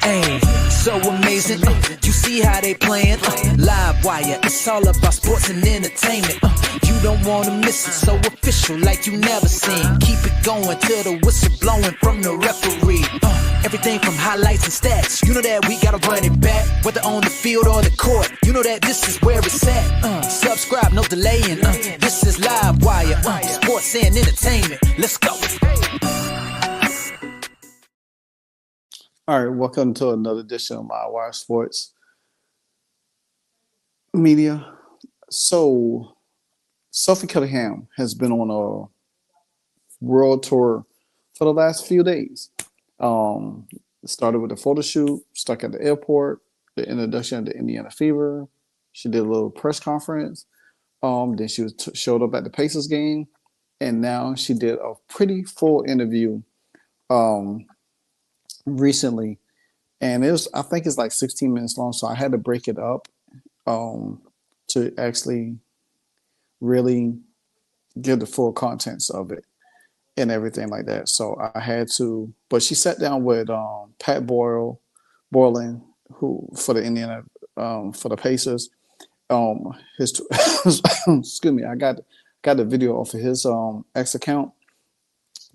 Hey, so amazing. You see how they playing? Live wire, it's all about sports and entertainment. You don't wanna miss it, so official like you never seen. Keep it going till the whistle blowing from the referee. Everything from highlights and stats, you know that we gotta run it back. Whether on the field or the court, you know that this is where it's at. Subscribe, no delaying. This is Live Wire, sports and entertainment. Let's go. All right, welcome to another edition of Live Wire Sports Media. So, Sophie Cunningham has been on a world tour for the last few days. Started with a photo shoot, stuck at the airport, the introduction of the Indiana Fever. She did a little press conference. Then she showed up at the Pacers game, and now she did a pretty full interview recently, and I think it's like 16 minutes long, so I had to break it up to actually really give the full contents of it and everything like that. So I had to, but she sat down with Pat Boylan, who for the Indiana for the Pacers. Excuse me, I got the video off of his X account,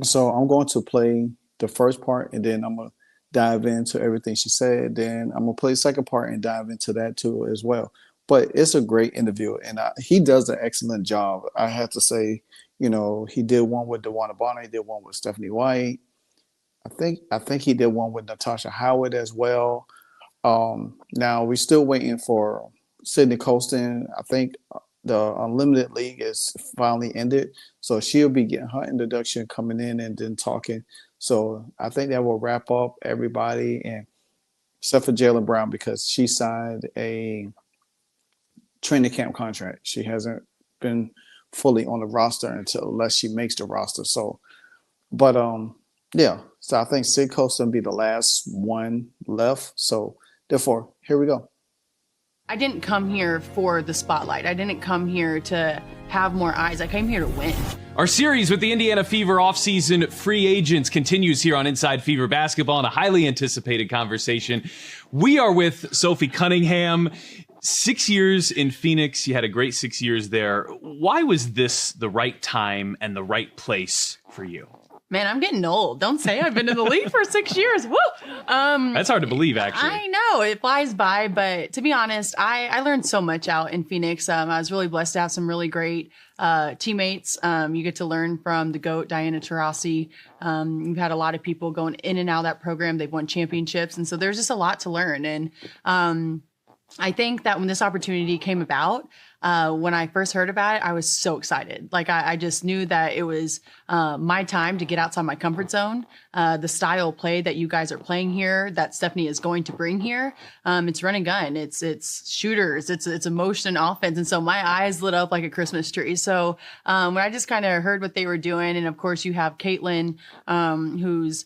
so I'm going to play the first part, and then I'm gonna dive into everything she said. Then I'm gonna play the second part and dive into that too as well. But it's a great interview, and he does an excellent job. I have to say, you know, he did one with DeWanna Bonner, he did one with Stephanie White. I think he did one with Natasha Howard as well. Now we're still waiting for Sydney Colston. I think the Unlimited League is finally ended, so she'll be getting her introduction coming in and then talking. So I think that will wrap up everybody, and except for Jaylen Brown, because she signed a training camp contract. She hasn't been fully on the roster unless she makes the roster. So, but yeah. So I think Sid Colston will be the last one left. So therefore, here we go. I didn't come here for the spotlight. I didn't come here to have more eyes. I came here to win. Our series with the Indiana Fever offseason free agents continues here on Inside Fever Basketball in a highly anticipated conversation. We are with Sophie Cunningham. 6 years in Phoenix. You had a great 6 years there. Why was this the right time and the right place for you? Man, I'm getting old. Don't say I've been in the league for 6 years. Woo! That's hard to believe, actually. I know. It flies by. But to be honest, I learned so much out in Phoenix. I was really blessed to have some really great teammates. You get to learn from the GOAT, Diana Taurasi. You've had a lot of people going in and out of that program. They've won championships. And so there's just a lot to learn. And I think that when this opportunity came about, when I first heard about it, I was so excited. Like I just knew that it was my time to get outside my comfort zone. The style of play that you guys are playing here, that Stephanie is going to bring here, it's run and gun. It's shooters. It's emotion and offense. And so my eyes lit up like a Christmas tree. So when I just kind of heard what they were doing, and of course you have Caitlin, who's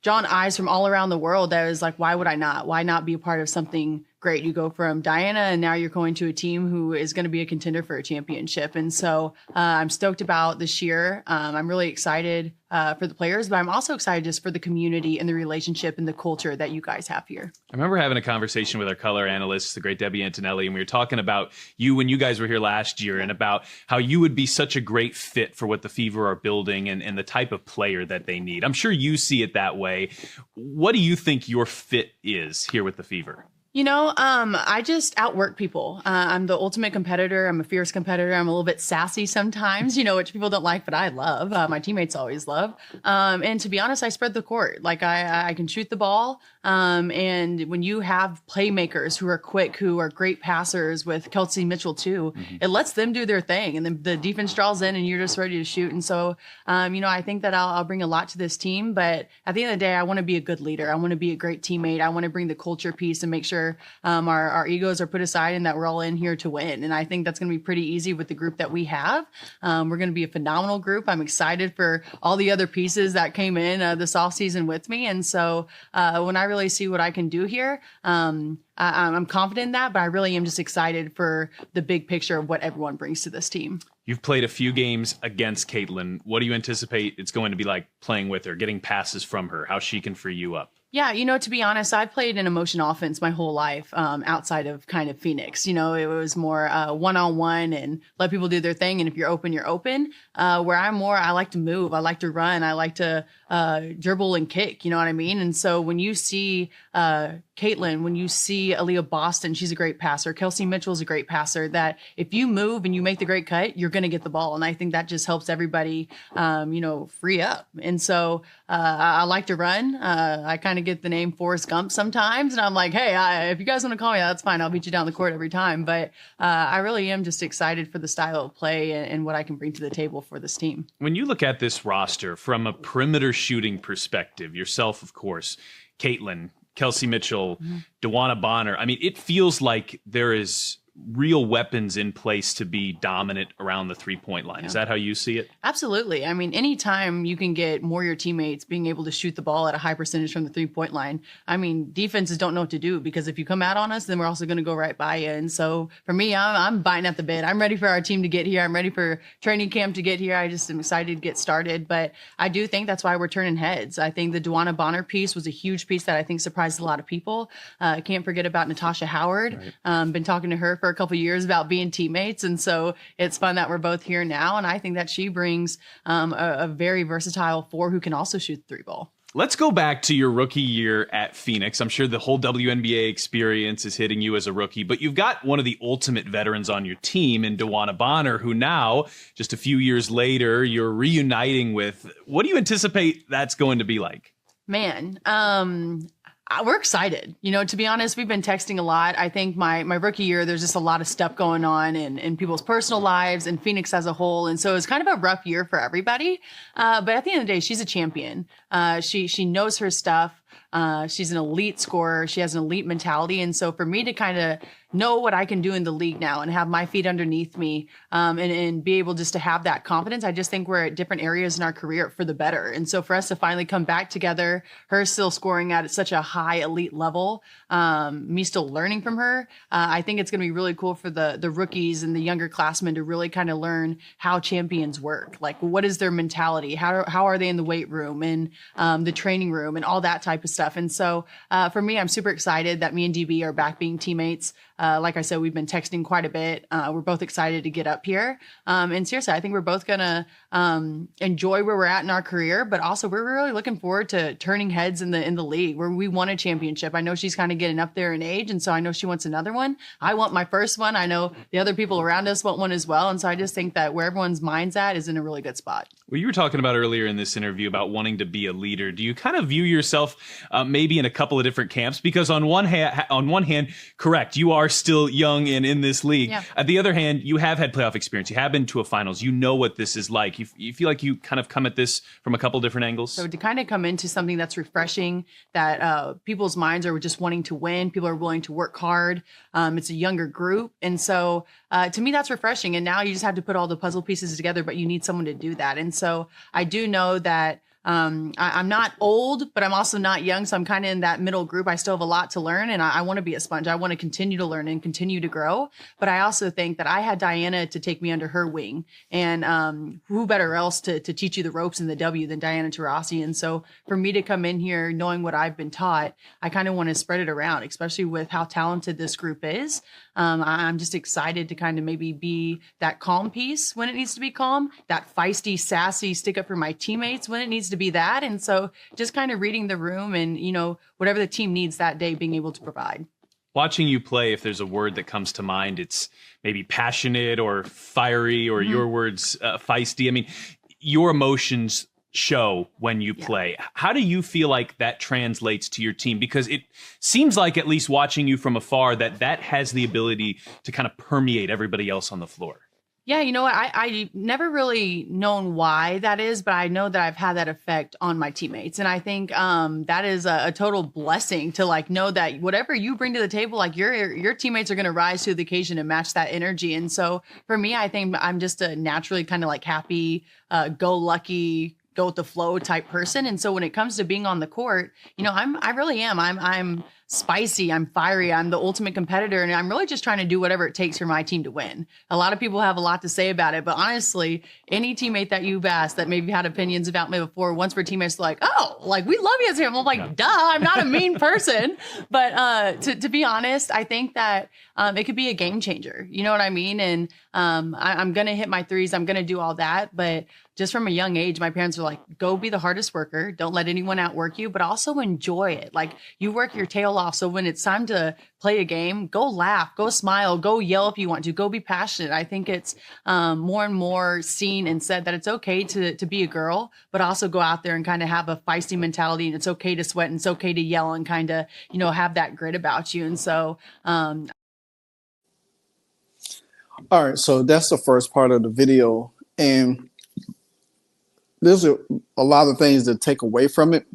drawn eyes from all around the world. That was like, why would I not? Why not be a part of something great? You go from Diana, and now you're going to a team who is going to be a contender for a championship. And so I'm stoked about this year. I'm really excited for the players, but I'm also excited just for the community and the relationship and the culture that you guys have here. I remember having a conversation with our color analyst, the great Debbie Antonelli, and we were talking about you when you guys were here last year and about how you would be such a great fit for what the Fever are building and the type of player that they need. I'm sure you see it that way. What do you think your fit is here with the Fever? You know, I just outwork people. I'm the ultimate competitor. I'm a fierce competitor. I'm a little bit sassy sometimes, you know, which people don't like, but I love. My teammates always love. And to be honest, I spread the court. Like I can shoot the ball. And when you have playmakers who are quick, who are great passers with Kelsey Mitchell too, it lets them do their thing. And then the defense draws in and you're just ready to shoot. And so, you know, I think that I'll bring a lot to this team. But at the end of the day, I want to be a good leader. I want to be a great teammate. I want to bring the culture piece and make sure our egos are put aside and that we're all in here to win. And I think that's going to be pretty easy with the group that we have. We're going to be a phenomenal group. I'm excited for all the other pieces that came in this offseason with me. And so when I really see what I can do here, I'm confident in that, but I really am just excited for the big picture of what everyone brings to this team. You've played a few games against Caitlin. What do you anticipate it's going to be like playing with her, getting passes from her, how she can free you up? Yeah, to be honest, I played in emotion offense my whole life, outside of kind of Phoenix. It was more one-on-one and let people do their thing. And if you're open, you're open. Where I like to move. I like to run. I like to dribble and kick. You know what I mean? And so when you see Caitlin, when you see Aaliyah Boston, she's a great passer. Kelsey Mitchell's a great passer. That if you move and you make the great cut, you're going to get the ball. And I think that just helps everybody, free up. And so I like to run. I kind of get the name Forrest Gump sometimes. And I'm like, hey, if you guys want to call me, that's fine. I'll beat you down the court every time. But I really am just excited for the style of play and what I can bring to the table for this team. When you look at this roster from a perimeter shooting perspective, yourself, of course, Caitlin, Kelsey Mitchell, DeWanna Bonner, I mean, it feels like there is real weapons in place to be dominant around the three-point line. Yeah. Is that how you see it? Absolutely. I mean, anytime you can get more of your teammates being able to shoot the ball at a high percentage from the three-point line, I mean, defenses don't know what to do, because if you come out on us, then we're also going to go right by you. And so for me, I'm biting at the bit. I'm ready for our team to get here. I'm ready for training camp to get here. I just am excited to get started. But I do think that's why we're turning heads. I think the DeWanna Bonner piece was a huge piece that I think surprised a lot of people. I can't forget about Natasha Howard. Right. Been talking to her for a couple of years about being teammates. And so it's fun that we're both here now. And I think that she brings a very versatile four who can also shoot the three ball. Let's go back to your rookie year at Phoenix. I'm sure the whole WNBA experience is hitting you as a rookie, but you've got one of the ultimate veterans on your team in DeWanna Bonner, who now, just a few years later, you're reuniting with. What do you anticipate that's going to be like? Man, we're excited. To be honest, we've been texting a lot. I think my rookie year, there's just a lot of stuff going on in people's personal lives and Phoenix as a whole. And so it's kind of a rough year for everybody. But at the end of the day, she's a champion. She knows her stuff. She's an elite scorer. She has an elite mentality. And so for me to kind of know what I can do in the league now and have my feet underneath me, and be able just to have that confidence, I just think we're at different areas in our career for the better. And so for us to finally come back together, her still scoring at such a high elite level, me still learning from her, I think it's going to be really cool for the rookies and the younger classmen to really kind of learn how champions work. Like, what is their mentality? How are they in the weight room and the training room and all that type of stuff. And so for me, I'm super excited that me and DB are back being teammates. Like I said, we've been texting quite a bit. We're both excited to get up here. And seriously, I think we're both going to enjoy where we're at in our career, but also we're really looking forward to turning heads in the league where we won a championship. I know she's kind of getting up there in age, and so I know she wants another one. I want my first one. I know the other people around us want one as well. And so I just think that where everyone's mind's at is in a really good spot. Well, you were talking about earlier in this interview about wanting to be a leader. Do you kind of view yourself maybe in a couple of different camps? Because on one hand, correct, you are still young and in this league. Yeah. On the other hand, you have had playoff experience. You have been to a finals. You know what this is like. You feel like you kind of come at this from a couple different angles? So to kind of come into something that's refreshing, that people's minds are just wanting to win. People are willing to work hard. It's a younger group. And so to me, that's refreshing. And now you just have to put all the puzzle pieces together, but you need someone to do that. And so I do know that I'm not old, but I'm also not young. So I'm kind of in that middle group. I still have a lot to learn, and I want to be a sponge. I want to continue to learn and continue to grow. But I also think that I had Diana to take me under her wing, and who better else to teach you the ropes in the W than Diana Taurasi. And so for me to come in here knowing what I've been taught, I kind of want to spread it around, especially with how talented this group is. I'm just excited to kind of maybe be that calm piece when it needs to be calm, that feisty, sassy, stick up for my teammates when it needs to be that. And so just kind of reading the room and, whatever the team needs that day, being able to provide. Watching you play, if there's a word that comes to mind, it's maybe passionate or fiery, or your words, feisty. I mean, your emotions show when you play. How do you feel like that translates to your team? Because it seems like, at least watching you from afar, that has the ability to kind of permeate everybody else on the floor. Yeah, you know what? I never really known why that is, but I know that I've had that effect on my teammates. And I think that is a total blessing to know that whatever you bring to the table, your teammates are going to rise to the occasion and match that energy. And so for me, I think I'm just a naturally kind of happy, go lucky, go with the flow type person. And so when it comes to being on the court, I really am. I'm spicy, I'm fiery, I'm the ultimate competitor, and I'm really just trying to do whatever it takes for my team to win. A lot of people have a lot to say about it, but honestly, any teammate that you've asked that maybe had opinions about me before, once we're teammates, like, oh, like we love you as him. I'm like, duh, I'm not a mean person. But to be honest, I think that it could be a game changer. You know what I mean? And I'm gonna hit my threes. I'm gonna do all that, but just from a young age, my parents were like, go be the hardest worker. Don't let anyone outwork you, but also enjoy it. Like you work your tail off. So when it's time to play a game, go laugh, go smile, go yell if you want to, go be passionate. I think it's more and more seen and said that it's okay to be a girl, but also go out there and kind of have a feisty mentality. And it's okay to sweat and it's okay to yell and kind of, you know, have that grit about you. And so, all right. So that's the first part of the video. And there's a lot of things to take away from it.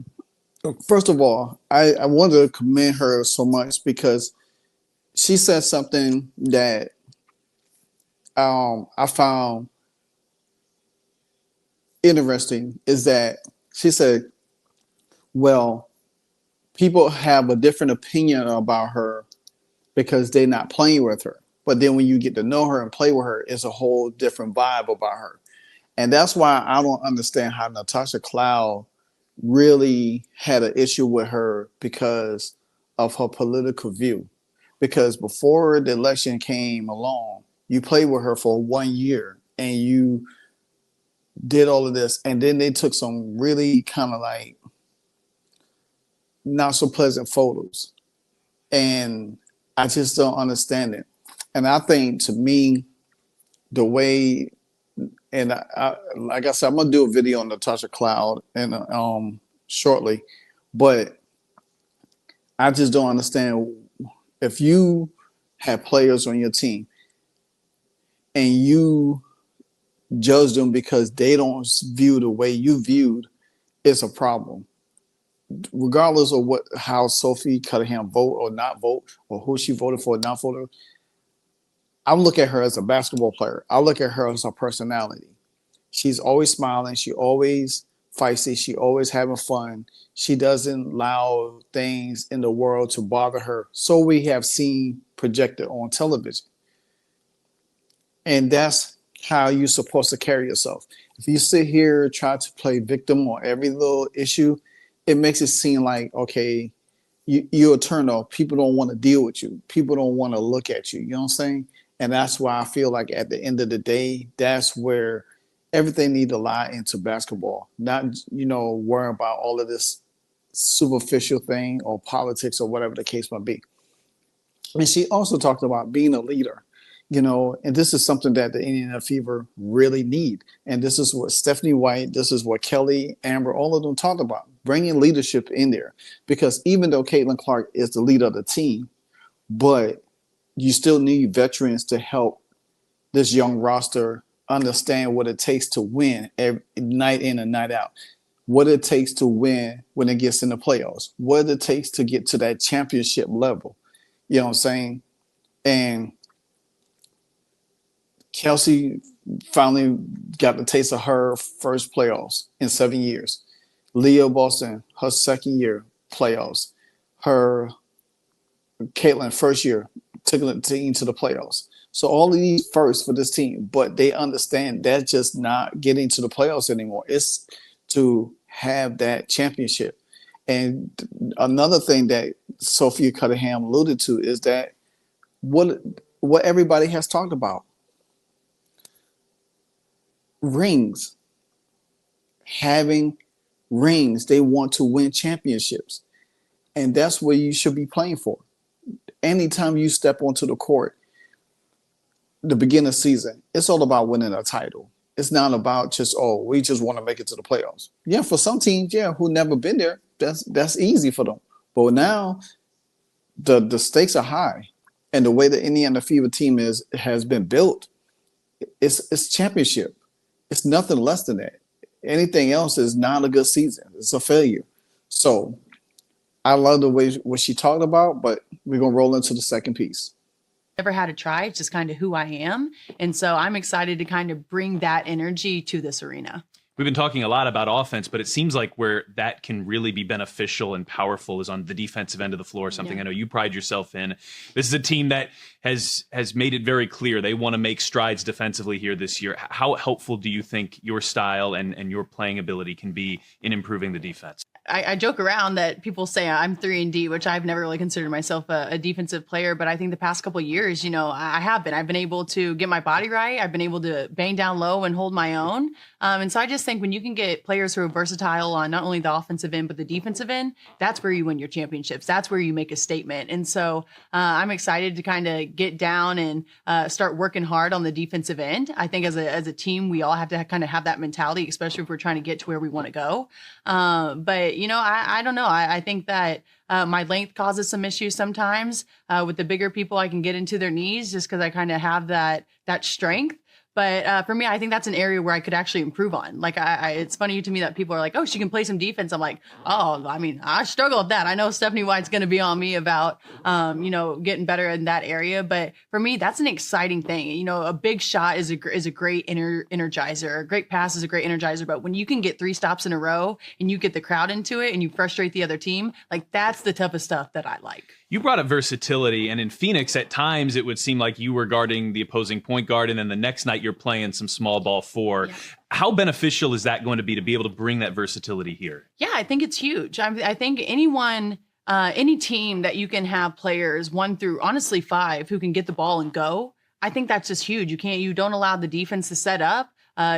First of all, I wanted to commend her so much because she said something that I found interesting, is that she said, well, people have a different opinion about her because they're not playing with her. But then when you get to know her and play with her, it's a whole different vibe about her. And that's why I don't understand how Natasha Cloud really had an issue with her because of her political view. Because before the election came along, you played with her for 1 year and you did all of this. And then they took some really kind of like not so pleasant photos. And I just don't understand it. And I think, to me, the way, and like I said, I'm gonna do a video on Natasha Cloud and shortly, but I just don't understand, if you have players on your team and you judge them because they don't view the way you viewed, it's a problem. Regardless of how Sophie Cunningham vote or not vote, or who she voted for or not voted, I look at her as a basketball player. I look at her as her personality. She's always smiling. She always feisty. She always having fun. She doesn't allow things in the world to bother her. So we have seen projected on television. And that's how you're supposed to carry yourself. If you sit here, try to play victim on every little issue, it makes it seem like, okay, you're a turn off. People don't want to deal with you. People don't want to look at you. You know what I'm saying? And that's why I feel like at the end of the day, that's where everything needs to lie into basketball, not, worrying about all of this superficial thing or politics or whatever the case might be. And she also talked about being a leader, and this is something that the Indiana Fever really need. And this is what Stephanie White, this is what Kelly, Amber, all of them talked about, bringing leadership in there. Because even though Caitlin Clark is the leader of the team, but you still need veterans to help this young roster understand what it takes to win every night in and night out, what it takes to win when it gets in the playoffs, what it takes to get to that championship level. You know what I'm saying? And Kelsey finally got the taste of her first playoffs in 7 years. Leah Boston, her second year playoffs. Caitlin, first year, taking the team to the playoffs. So all of these firsts for this team, but they understand that's just not getting to the playoffs anymore. It's to have that championship. And another thing that Sophie Cunningham alluded to is that what everybody has talked about. Rings. Having rings. They want to win championships. And that's what you should be playing for. Anytime you step onto the court, the beginning of the season, it's all about winning a title. It's not about just, we just want to make it to the playoffs. Yeah, for some teams, who never been there, that's easy for them. But now the stakes are high. And the way the Indiana Fever team has been built, it's championship. It's nothing less than that. Anything else is not a good season. It's a failure. So I love the way what she talked about, but we're going to roll into the second piece. Never had to try. It's just kind of who I am. And so I'm excited to kind of bring that energy to this arena. we've been talking a lot about offense, but it seems like where that can really be beneficial and powerful is on the defensive end of the floor, something I know you pride yourself in. This is a team that has made it very clear they want to make strides defensively here this year. How helpful do you think your style and your playing ability can be in improving the defense? I joke around that people say I'm 3-and-D, which I've never really considered myself a defensive player. But I think the past couple of years, I've been able to get my body right. I've been able to bang down low and hold my own. And so I just think when you can get players who are versatile on not only the offensive end, but the defensive end, that's where you win your championships. That's where you make a statement. And so I'm excited to kind of get down and start working hard on the defensive end. I think as a team, we all have to kind of have that mentality, especially if we're trying to get to where we want to go. But I don't know. I think that my length causes some issues sometimes. With the bigger people, I can get into their knees just because I kind of have that strength. But for me, I think that's an area where I could actually improve on. Like, it's funny to me that people are like, oh, she can play some defense. I'm like, oh, I mean, I struggle with that. I know Stephanie White's going to be on me about, getting better in that area. But for me, that's an exciting thing. A big shot is a great energizer. A great pass is a great energizer. But when you can get 3 stops in a row and you get the crowd into it and you frustrate the other team, like that's the toughest stuff that I like. You brought up versatility, and in Phoenix, at times it would seem like you were guarding the opposing point guard, and then the next night you're playing some small ball 4. Yeah. How beneficial is that going to be able to bring that versatility here? Yeah, I think it's huge. I think any team that you can have players 1 through honestly 5 who can get the ball and go, I think that's just huge. You don't allow the defense to set up.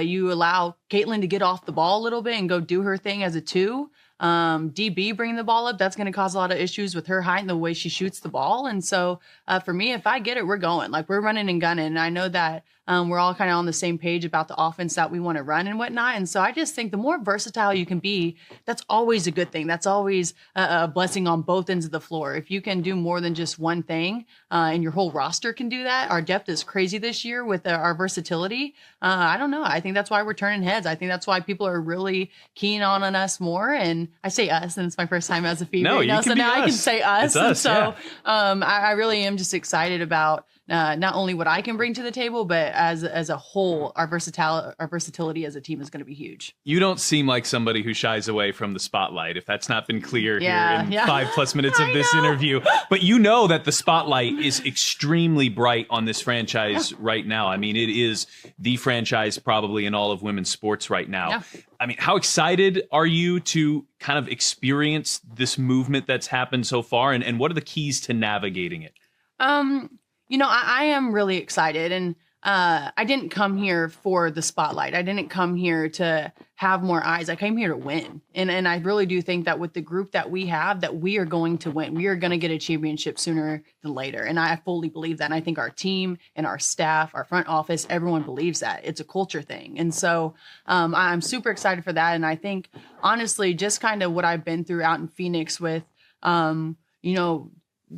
You allow Caitlin to get off the ball a little bit and go do her thing as a 2. DB bringing the ball up, that's going to cause a lot of issues with her height and the way she shoots the ball. And so for me, if I get it, we're going. Like, we're running and gunning. And I know that we're all kind of on the same page about the offense that we want to run and whatnot. And so I just think the more versatile you can be, that's always a good thing. That's always a blessing on both ends of the floor. If you can do more than just one thing and your whole roster can do that, our depth is crazy this year with our versatility. I don't know. I think that's why we're turning heads. I think that's why people are really keen on us more. And I say us, and it's my first time as a female. No, you can so be now us. I can say us. It's us, and so I really am just excited about not only what I can bring to the table, but as a whole, our versatility as a team is going to be huge. You don't seem like somebody who shies away from the spotlight, if that's not been clear here in 5+ minutes of this interview. But you know that the spotlight is extremely bright on this franchise right now. I mean, it is the franchise probably in all of women's sports right now. Yeah. I mean, how excited are you to kind of experience this movement that's happened so far? And what are the keys to navigating it? I am really excited, and I didn't come here for the spotlight. I didn't come here to have more eyes. I came here to win. And I really do think that with the group that we have, that we are going to win. We are going to get a championship sooner than later. And I fully believe that. And I think our team and our staff, our front office, everyone believes that. It's a culture thing. And so I'm super excited for that. And I think, honestly, just kind of what I've been through out in Phoenix with,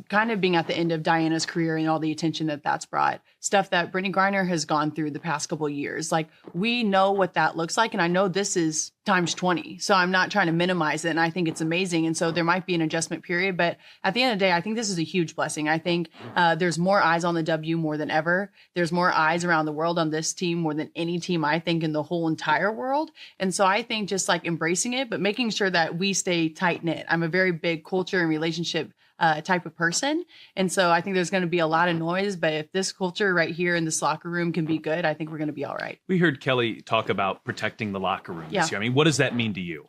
kind of being at the end of Diana's career and all the attention that that's brought, stuff that Brittany Griner has gone through the past couple of years. Like, we know what that looks like. And I know this is times 20. So I'm not trying to minimize it. And I think it's amazing. And so there might be an adjustment period, but at the end of the day, I think this is a huge blessing. I think there's more eyes on the W more than ever. There's more eyes around the world on this team more than any team, I think, in the whole entire world. And so I think just like embracing it, but making sure that we stay tight knit. I'm a very big culture and relationship type of person. And so I think there's going to be a lot of noise, but if this culture right here in this locker room can be good, I think we're going to be all right. We heard Kelly talk about protecting the locker room this year. I mean, what does that mean to you?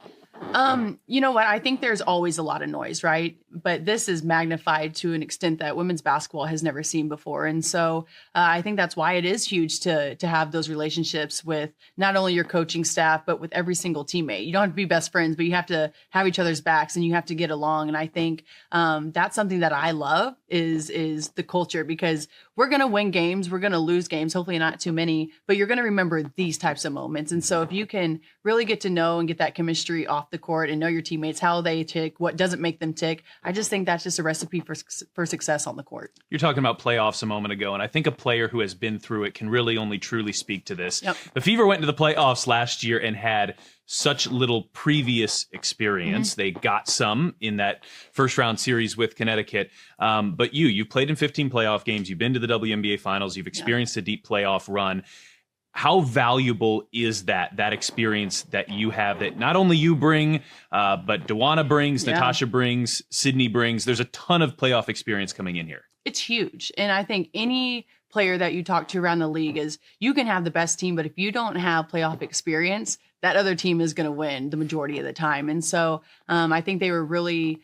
You know what? I think there's always a lot of noise, right? But this is magnified to an extent that women's basketball has never seen before. And so I think that's why it is huge to have those relationships with not only your coaching staff, but with every single teammate. You don't have to be best friends, but you have to have each other's backs and you have to get along. And I think that's something that I love is the culture, because we're going to win games. We're going to lose games, hopefully not too many, but you're going to remember these types of moments. And so if you can really get to know and get that chemistry off the court and know your teammates, how they tick, what doesn't make them tick, I just think that's just a recipe for success on the court. You're talking about playoffs a moment ago, and I think a player who has been through it can really only truly speak to this. Yep. The Fever went into the playoffs last year and had such little previous experience. Mm-hmm. They got some in that first round series with Connecticut. But you've played in 15 playoff games. You've been to the WNBA finals. You've experienced a deep playoff run. how valuable is that experience that you have that not only you bring, but Dewana brings, Natasha brings, Sydney brings? There's a ton of playoff experience coming in here. It's huge. And I think any player that you talk to around the league is you can have the best team, but if you don't have playoff experience, that other team is going to win the majority of the time. And so I think they were really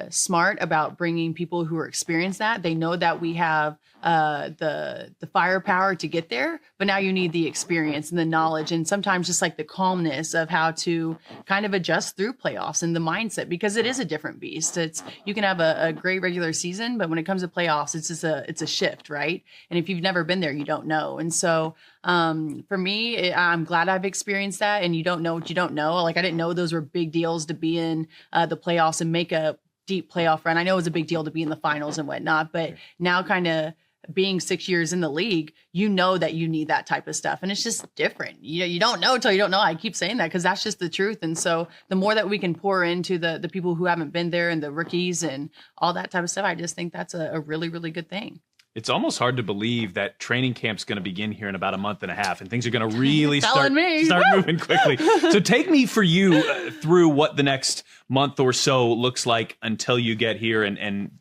smart about bringing people who are experienced that. They know that we have the firepower to get there, but now you need the experience and the knowledge and sometimes just like the calmness of how to kind of adjust through playoffs and the mindset, because it is a different beast. You can have a great regular season, but when it comes to playoffs, it's a shift, right? And if you've never been there, you don't know. And so for me, I'm glad I've experienced that. And you don't know what you don't know. Like I didn't know those were big deals to be in the playoffs and make a deep playoff run. I know it was a big deal to be in the finals and whatnot, but now kind of being 6 years in the league, you know that you need that type of stuff. And it's just different. You don't know until you don't know. I keep saying that because that's just the truth. And so the more that we can pour into the people who haven't been there and the rookies and all that type of stuff, I just think that's a really, really good thing. It's almost hard to believe that training camp's going to begin here in about a month and a half, and things are going to really start moving quickly. So take me for you through what the next month or so looks like until you get here, and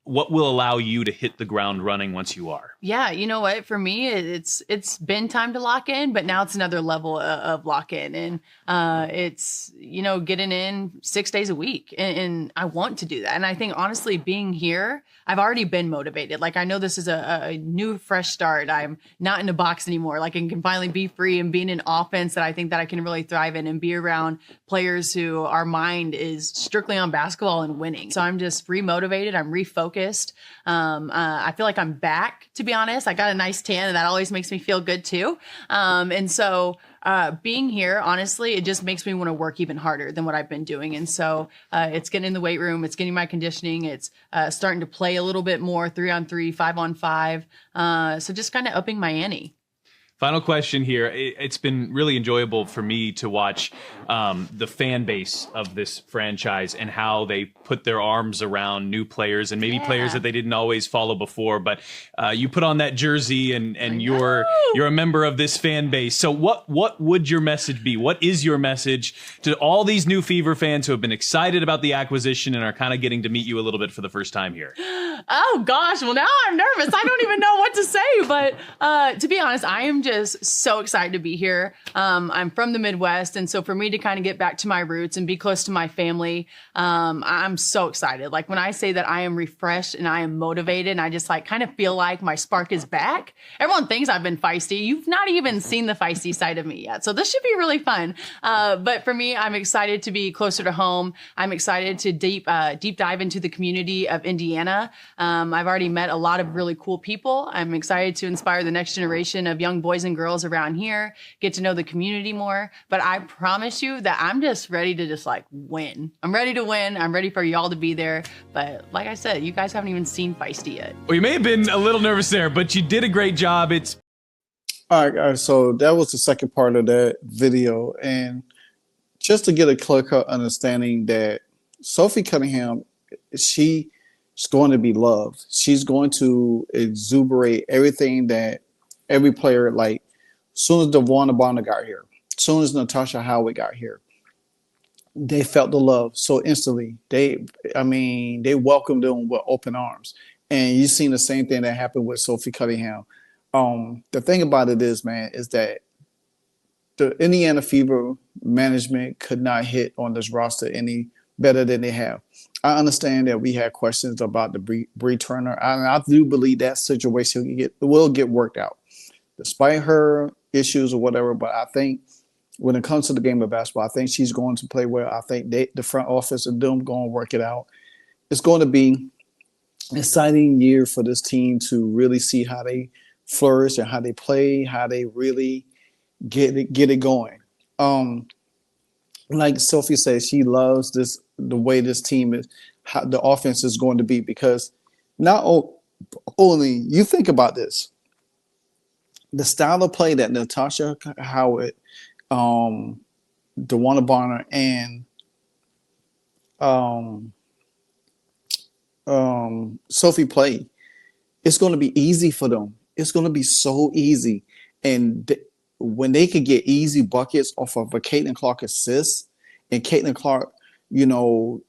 what will allow you to hit the ground running once you are. Yeah, you know what? For me, it's been time to lock in, but now it's another level of lock in, and it's getting in 6 days a week, and I want to do that. And I think honestly, being here, I've already been motivated. Like I know this is a new, fresh start. I'm not in a box anymore. Like I can finally be free and be in an offense that I think that I can really thrive in and be around players who our mind is strictly on basketball and winning. So I'm just re-motivated. I'm refocused. I feel like I'm back, to be honest. I got a nice tan and that always makes me feel good too. And so being here, honestly, it just makes me want to work even harder than what I've been doing. And so it's getting in the weight room. It's getting my conditioning. It's starting to play a little bit more 3-on-3, 5-on-5. So just kind of upping my ante. Final question here. It's been really enjoyable for me to watch the fan base of this franchise and how they put their arms around new players and maybe players that they didn't always follow before. But you put on that jersey and you're a member of this fan base. So what would your message be? What is your message to all these new Fever fans who have been excited about the acquisition and are kind of getting to meet you a little bit for the first time here? Oh, gosh. Well, now I'm nervous. I don't even know what to say. But to be honest, I am just so excited to be here. I'm from the Midwest. And so for me to kind of get back to my roots and be close to my family, I'm so excited. Like when I say that I am refreshed and I am motivated and I just like kind of feel like my spark is back. Everyone thinks I've been feisty. You've not even seen the feisty side of me yet. So this should be really fun. But for me, I'm excited to be closer to home. I'm excited to deep dive into the community of Indiana. I've already met a lot of really cool people. I'm excited to inspire the next generation of young boys and girls around here, get to know the community more. But I promise you that I'm just ready to just like win. I'm ready to win. I'm ready for y'all to be there. But like I said, you guys haven't even seen feisty yet. Well, you may have been a little nervous there, but you did a great job. All right, so that was the second part of that video. And just to get a clear-cut understanding that Sophie Cunningham, she's going to be loved. She's going to exuberate everything that every player, like, as soon as Dewana Bonner got here, as soon as Natasha Howard got here, they felt the love so instantly. They welcomed them with open arms. And you've seen the same thing that happened with Sophie Cunningham. The thing about it is, man, is that the Indiana Fever management could not hit on this roster any better than they have. I understand that we had questions about the Bree Turner, and I do believe that situation will get worked out, despite her issues or whatever. But I think when it comes to the game of basketball, I think she's going to play well. I think the front office and them going to work it out. It's going to be an exciting year for this team to really see how they flourish and how they play, how they really get it going. Like Sophie says, she loves the way this team is, how the offense is going to be, because not only you think about this, the style of play that Natasha Howard, Dewana Bonner, and Sophie play, it's going to be easy for them. It's going to be so easy. And when they could get easy buckets off of a Caitlin Clark assist, and Caitlin Clark, you know,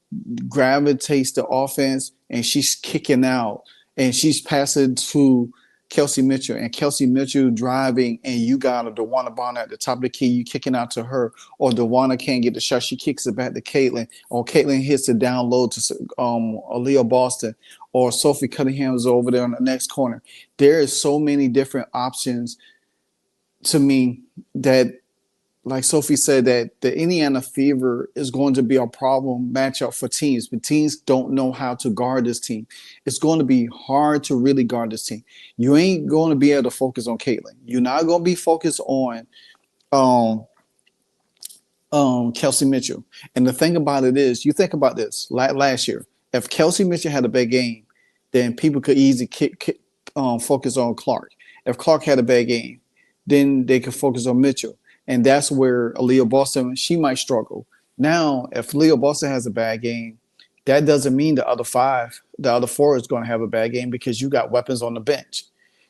gravitates the offense and she's kicking out and she's passing to Kelsey Mitchell, and Kelsey Mitchell driving, and you got a DeWanna Bonner at the top of the key, you kicking out to her, or DeWanna can't get the shot, she kicks it back to Caitlin, or Caitlin hits it down low to Aaliyah Boston, or Sophie Cunningham is over there in the next corner. There is so many different options to me that, like Sophie said, that the Indiana Fever is going to be a problem matchup for teams, but teams don't know how to guard this team. It's going to be hard to really guard this team. You ain't going to be able to focus on Caitlin. You're not going to be focused on Kelsey Mitchell. And the thing about it is, you think about this, last year, if Kelsey Mitchell had a bad game, then people could easily focus on Clark. If Clark had a bad game, then they could focus on Mitchell. And that's where Aaliyah Boston, she might struggle. Now, if Aaliyah Boston has a bad game, that doesn't mean the other four is going to have a bad game, because you got weapons on the bench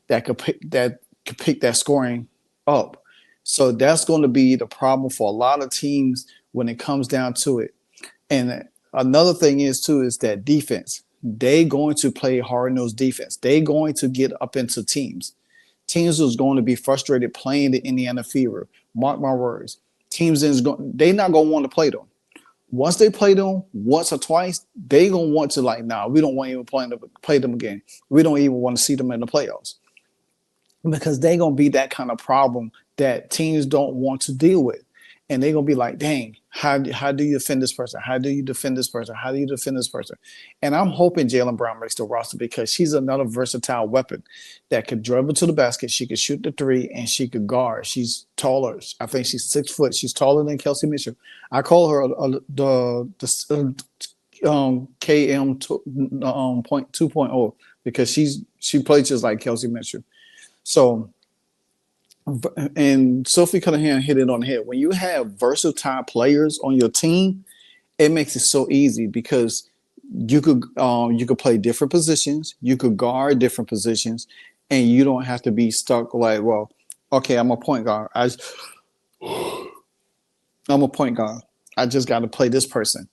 that could pick that scoring up. So that's going to be the problem for a lot of teams when it comes down to it. And another thing is that defense. They going to play hard-nosed defense. They going to get up into teams. Teams is going to be frustrated playing the Indiana Fever. Mark my words. Teams they're not going to want to play them. Once they play them once or twice, they going to want to, like, nah, we don't want to even play them again. We don't even want to see them in the playoffs, because they're going to be that kind of problem that teams don't want to deal with. And they're going to be like, dang, how do you defend this person? How do you defend this person? How do you defend this person? And I'm hoping Jaylen Brown makes the roster, because she's another versatile weapon that could dribble to the basket. She could shoot the three, and she could guard. She's taller. I think she's 6 foot. She's taller than Kelsey Mitchell. I call her the KM 2.0, because she plays just like Kelsey Mitchell. So, and Sophie Cunningham hit it on the head. When you have versatile players on your team, it makes it so easy, because you could play different positions, you could guard different positions, and you don't have to be stuck like, well, okay, I'm a point guard. I'm a point guard. I just got to play this person.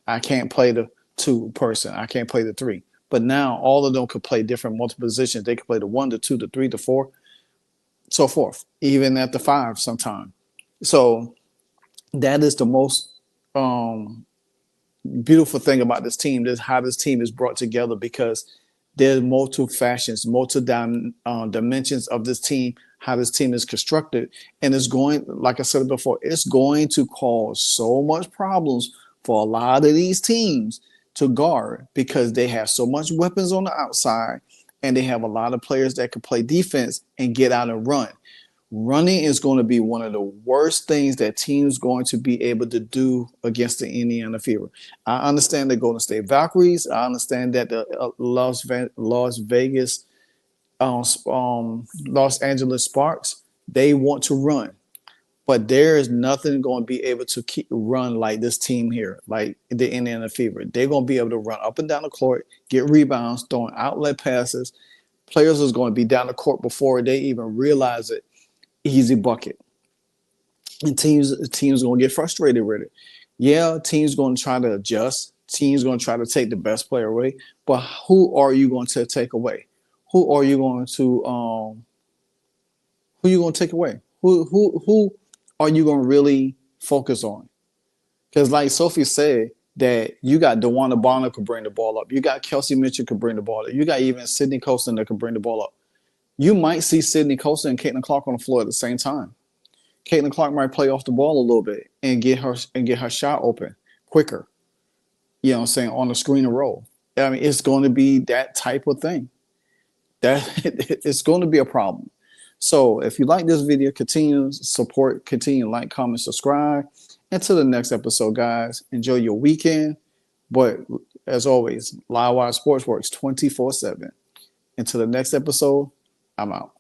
I can't play the 2 person. I can't play the 3. But now all of them could play different multiple positions. They could play the 1, the 2, the 3, the 4. So forth, even at the 5 sometime. So that is the most beautiful thing about this team, is how this team is brought together, because there's multiple fashions, multiple dimensions of this team, how this team is constructed. And it's going, like I said before, it's going to cause so much problems for a lot of these teams to guard, because they have so much weapons on the outside, and they have a lot of players that can play defense and get out and run. Running is going to be one of the worst things that teams going to be able to do against the Indiana Fever. I understand the Golden State Valkyries. I understand that the Los Angeles Sparks, they want to run. But there is nothing going to be able to run like this team here, like the Indiana Fever. They're going to be able to run up and down the court, get rebounds, throwing outlet passes. Players is going to be down the court before they even realize it. Easy bucket. And teams going to get frustrated with it. Yeah, teams going to try to adjust. Teams going to try to take the best player away. But who are you going to take away? Who are you going to take away? Who are you going to really focus on? Because like Sophie said, that you got DeWanna Bonner could bring the ball up. You got Kelsey Mitchell could bring the ball up. You got even Sydney Colston that could bring the ball up. You might see Sydney Colston and Caitlin Clark on the floor at the same time. Caitlin Clark might play off the ball a little bit and get her shot open quicker. You know what I'm saying? On the screen and roll. I mean, it's going to be that type of thing. That it's going to be a problem. So if you like this video, continue to support, continue to like, comment, subscribe. Until the next episode, guys, enjoy your weekend. But as always, Livewire Sports works 24/7. Until the next episode, I'm out.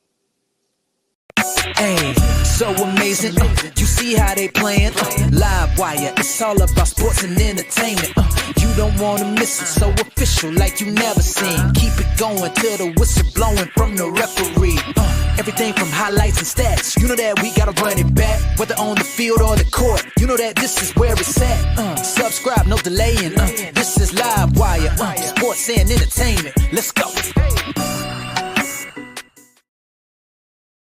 Hey, so amazing. You see how they playing? Live wire, it's all about sports and entertainment. You don't want to miss it, so official like you never seen. Keep it going till the whistle blowing from the referee. Everything from highlights and stats. You know that we gotta run it back. Whether on the field or the court. You know that this is where it's at. Subscribe, no delaying. This is Live Wire. Sports and entertainment. Let's go.